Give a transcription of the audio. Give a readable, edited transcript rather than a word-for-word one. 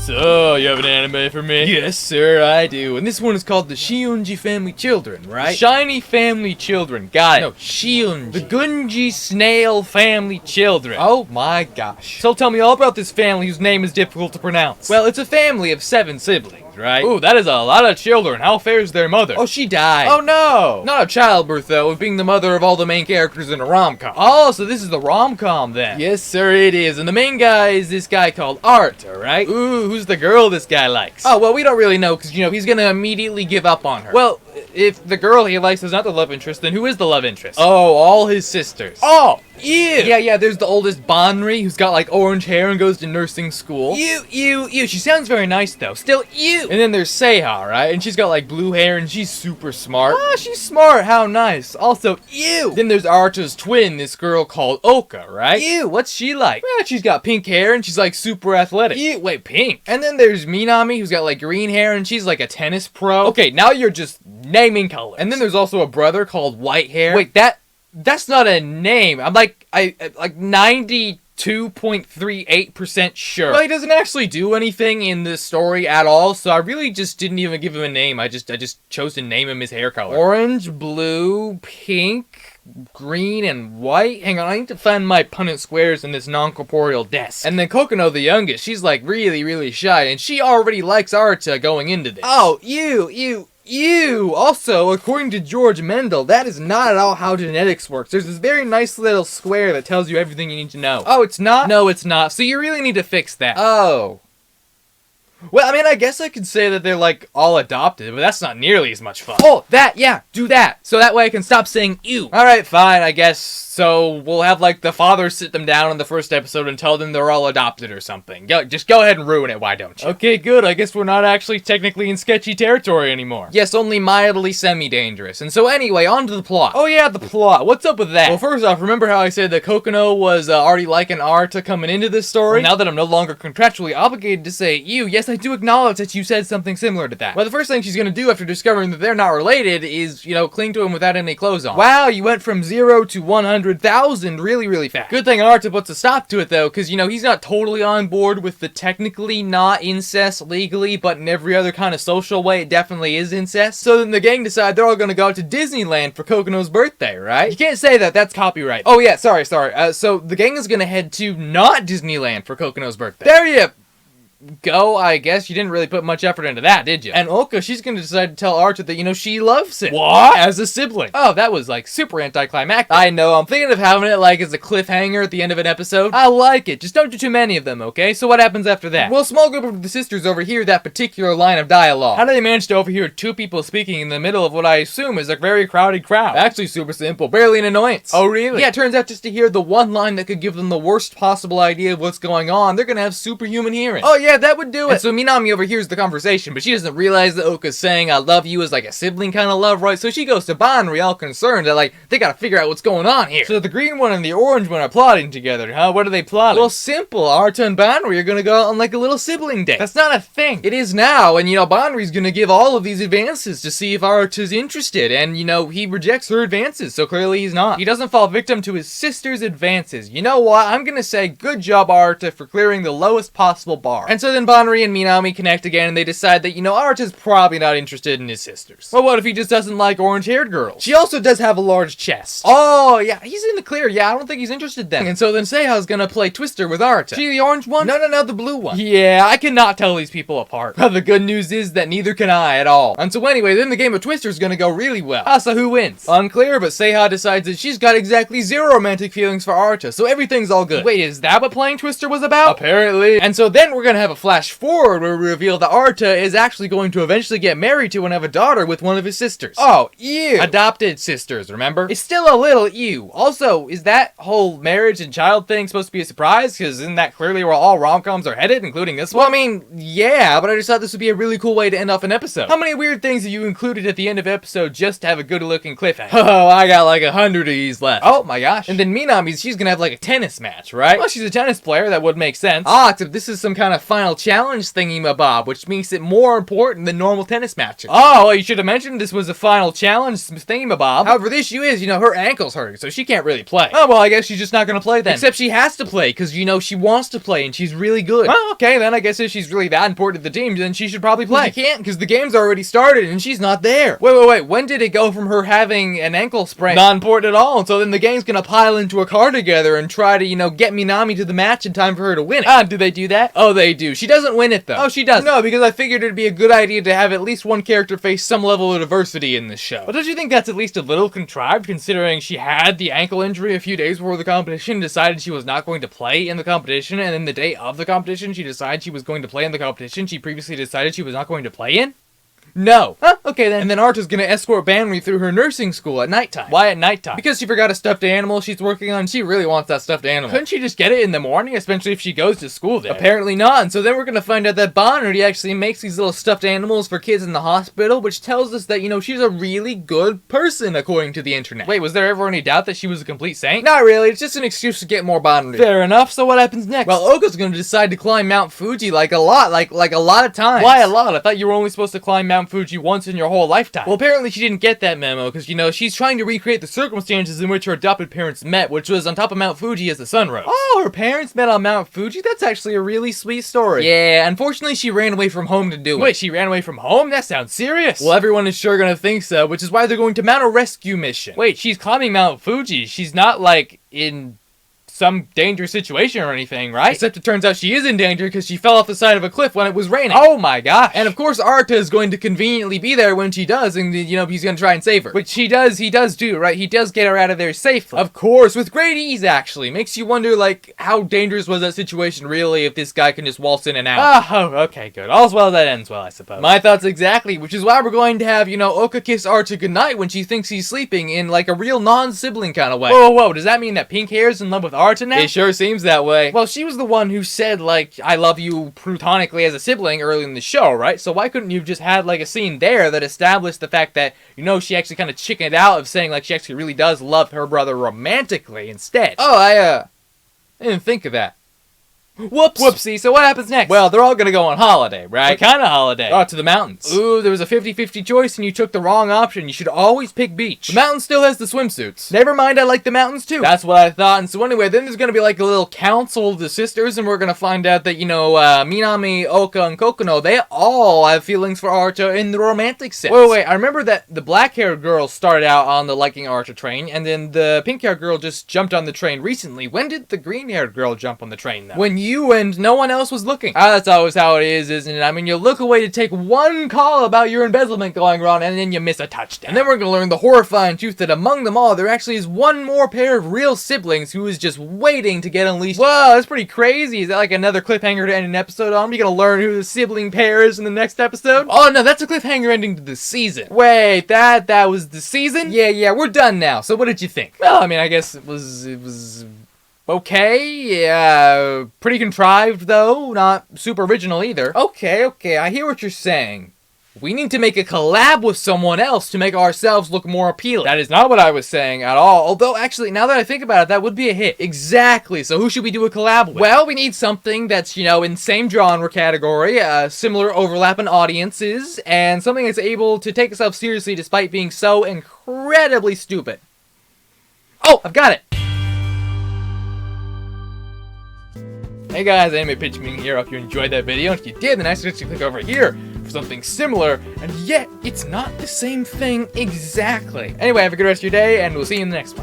So, you have an anime for me? Yes, sir, I do. And this one is called the Shiunji Family Children, right? Shiny Family Children, got it. No, Shiunji. The Gunji Snail Family Children. Oh my gosh. So tell me all about this family whose name is difficult to pronounce. Well, it's a family of 7 siblings, right? Ooh, that is a lot of children. How fares their mother? Oh, she died. Oh no! Not of childbirth, though, of being the mother of all the main characters in a rom-com. Oh, so this is the rom-com then. Yes, sir, it is. And the main guy is this guy called Arata, right? Ooh, who's the girl this guy likes? Oh, well, we don't really know, because, he's gonna immediately give up on her. Well, if the girl he likes is not the love interest, then who is the love interest? Oh, all his sisters. Oh, ew! Yeah, there's the oldest Banri, who's got, like, orange hair and goes to nursing school. Ew. She sounds very nice, though. Still, ew! And then there's Seiha, right? And she's got, like, blue hair, and she's super smart. Ah, she's smart. How nice. Also, ew! Then there's Arata's twin, this girl called Oka, right? Ew, what's she like? Well, she's got pink hair, and she's, like, super athletic. Ew, wait, pink? And then there's Minami, who's got, like, green hair, and she's, like, a tennis pro. Okay, now you're just naming colors. And then there's also a brother called White Hair. Wait, that's not a name. I'm like 92.38% sure. Well, he doesn't actually do anything in this story at all, so I really just didn't even give him a name. I just chose to name him his hair color. Orange, blue, pink, green, and white. Hang on, I need to find my Punnett squares in this non-corporeal desk. And then Kotono, the youngest, she's like really, really shy, and she already likes Arata going into this. Oh, ew. Also, according to George Mendel, that is not at all how genetics works. There's this very nice little square that tells you everything you need to know. Oh, it's not? No, it's not. So you really need to fix that. Oh. Well, I mean, I guess I could say that they're, like, all adopted, but that's not nearly as much fun. Oh, do that. So that way I can stop saying ew. Alright, fine, I guess. So we'll have, like, the father sit them down in the first episode and tell them they're all adopted or something. Just go ahead and ruin it, why don't you? Okay, good. I guess we're not actually technically in sketchy territory anymore. Yes, only mildly semi-dangerous. And so anyway, on to the plot. Oh yeah, the plot. What's up with that? Well, first off, remember how I said that Kokono was already liking Arata coming into this story? Well, now that I'm no longer contractually obligated to say ew, yes, I do acknowledge that you said something similar to that. Well, the first thing she's gonna do after discovering that they're not related is, cling to him without any clothes on. Wow, you went from 0 to 100,000 really, really fast. Good thing Arata puts a stop to it, though, because, he's not totally on board with the technically not incest legally, but in every other kind of social way, it definitely is incest. So then the gang decide they're all gonna go out to Disneyland for Kokono's birthday, right? You can't say that, that's copyright. Oh yeah, sorry. So the gang is gonna head to not Disneyland for Kokono's birthday. There you go, I guess. You didn't really put much effort into that, did you? And Oka, she's gonna decide to tell Arata that, she loves him. What? As a sibling. Oh, that was, super anticlimactic. I know, I'm thinking of having it, as a cliffhanger at the end of an episode. I like it, just don't do too many of them, okay? So what happens after that? Well, a small group of the sisters overhear that particular line of dialogue. How do they manage to overhear two people speaking in the middle of what I assume is a very crowded crowd? Actually, super simple. Barely an annoyance. Oh, really? Yeah, it turns out just to hear the one line that could give them the worst possible idea of what's going on, they're gonna have superhuman hearing. Oh, yeah, that would do it. And so Minami overhears the conversation, but she doesn't realize that Oka's saying I love you as, a sibling kind of love, right? So she goes to Banri all concerned that, they gotta figure out what's going on here. So the green one and the orange one are plotting together, huh? What are they plotting? Well, simple. Arata and Banri are gonna go out on, a little sibling date. That's not a thing. It is now, and, Banri's gonna give all of these advances to see if Arata's interested, and, he rejects her advances, so clearly he's not. He doesn't fall victim to his sister's advances. You know what? I'm gonna say good job, Arata, for clearing the lowest possible bar. And so then Banri and Minami connect again, and they decide that, Arata's probably not interested in his sisters. Well, what if he just doesn't like orange-haired girls? She also does have a large chest. Oh, yeah, he's in the clear. Yeah, I don't think he's interested then. And so then Seiha's gonna play Twister with Arata. She the orange one? No, the blue one. Yeah, I cannot tell these people apart. Well, the good news is that neither can I at all. And so anyway, then the game of Twister's gonna go really well. So who wins? Unclear, but Seiha decides that she's got exactly 0 romantic feelings for Arata, so everything's all good. Wait, is that what playing Twister was about? Apparently. And so then we're gonna have a flash forward where we reveal that Arata is actually going to eventually get married to and have a daughter with one of his sisters. Oh, ew. Adopted sisters, remember? It's still a little ew. Also, is that whole marriage and child thing supposed to be a surprise? Because isn't that clearly where all rom-coms are headed, including this one? Well, I mean, yeah, but I just thought this would be a really cool way to end off an episode. How many weird things have you included at the end of an episode just to have a good-looking cliffhanger? Oh, I got 100 of these left. Oh my gosh. And then Minami, she's gonna have a tennis match, right? Well, she's a tennis player, that would make sense. Except this is some kind of fun final challenge thingy-mabob, which makes it more important than normal tennis matches. Oh, well, you should have mentioned this was a final challenge thingy-mabob. However, the issue is, her ankle's hurting, so she can't really play. Oh, well, I guess she's just not gonna play then. Except she has to play, because, she wants to play, and she's really good. Oh, okay, then I guess if she's really that important to the team, then she should probably play. She can't, because the game's already started, and she's not there. Wait, when did it go from her having an ankle sprain? Not important at all, and so then the game's gonna pile into a car together and try to, get Minami to the match in time for her to win it. Ah, do they do that? Oh, they do. She doesn't win it, though. Oh, she does. No, because I figured it'd be a good idea to have at least one character face some level of diversity in this show. But don't you think that's at least a little contrived, considering she had the ankle injury a few days before the competition, decided she was not going to play in the competition, and then the day of the competition, she decided she was going to play in the competition she previously decided she was not going to play in? No. Huh, okay then. And then Arta's gonna escort Banri through her nursing school at nighttime. Why at nighttime? Because she forgot a stuffed animal she's working on. She really wants that stuffed animal. Couldn't she just get it in the morning, especially if she goes to school there? Apparently not, and so then we're gonna find out that Banri actually makes these little stuffed animals for kids in the hospital, which tells us that, she's a really good person, according to the internet. Wait, was there ever any doubt that she was a complete saint? Not really, it's just an excuse to get more Banri. Fair enough, so what happens next? Well, Oka's gonna decide to climb Mount Fuji like a lot of times. Why a lot? I thought you were only supposed to climb Mount Fuji once in your whole lifetime. Well, apparently she didn't get that memo, because, she's trying to recreate the circumstances in which her adopted parents met, which was on top of Mount Fuji as the sun rose. Oh, her parents met on Mount Fuji? That's actually a really sweet story. Yeah, unfortunately she ran away from home to do it. Wait, she ran away from home? That sounds serious. Well, everyone is sure gonna think so, which is why they're going to mount a rescue mission. Wait, she's climbing Mount Fuji. She's not, in some dangerous situation or anything, right? Except it turns out she is in danger because she fell off the side of a cliff when it was raining. Oh my gosh. And of course Arata is going to conveniently be there when she does, and he's gonna try and save her. Which he does do, right? He does get her out of there safely. Of course, with great ease actually. Makes you wonder, how dangerous was that situation really if this guy can just waltz in and out. Oh, okay, good. All's well that ends well, I suppose. My thoughts exactly, which is why we're going to have, Oka kiss Arata goodnight when she thinks he's sleeping in, a real non-sibling kind of way. Whoa, does that mean that Pink Hair's in love with Arata now? It sure seems that way. Well, she was the one who said, I love you platonically as a sibling early in the show, right? So why couldn't you have just had, a scene there that established the fact that, she actually kind of chickened out of saying, she actually really does love her brother romantically instead? Oh, I didn't think of that. Whoops. Whoopsie. So what happens next? Well, they're all gonna go on holiday, right? What kind of holiday? Oh, to the mountains. Ooh, there was a 50-50 choice and you took the wrong option. You should always pick beach. The mountain still has the swimsuits. Never mind, I like the mountains too. That's what I thought. And so anyway, then there's gonna be a little council of the sisters, and we're gonna find out that, Minami, Oka, and Kokono, they all have feelings for Arata in the romantic sense. Wait, I remember that the black-haired girl started out on the liking Arata train, and then the pink-haired girl just jumped on the train recently. When did the green-haired girl jump on the train, though? When you and no one else was looking. That's always how it is, isn't it? I mean, you look away to take one call about your embezzlement going wrong, and then you miss a touchdown. And then we're gonna learn the horrifying truth that among them all, there actually is one more pair of real siblings who is just waiting to get unleashed. Whoa, that's pretty crazy. Is that another cliffhanger to end an episode on? Are you gonna learn who the sibling pair is in the next episode? Oh no, that's a cliffhanger ending to the season. Wait, that was the season? Yeah, we're done now. So what did you think? Well, I mean, I guess it was okay. Yeah, pretty contrived though. Not super original either. Okay, I hear what you're saying. We need to make a collab with someone else to make ourselves look more appealing. That is not what I was saying at all. Although, actually, now that I think about it, that would be a hit. Exactly. So who should we do a collab with? Well, we need something that's, in same genre category, similar overlap in audiences, and something that's able to take itself seriously despite being so incredibly stupid. Oh, I've got it. Hey guys, Anime Pitch Meeting here. Hope you enjoyed that video. And if you did, then I suggest you click over here for something similar, and yet it's not the same thing exactly. Anyway, have a good rest of your day, and we'll see you in the next one.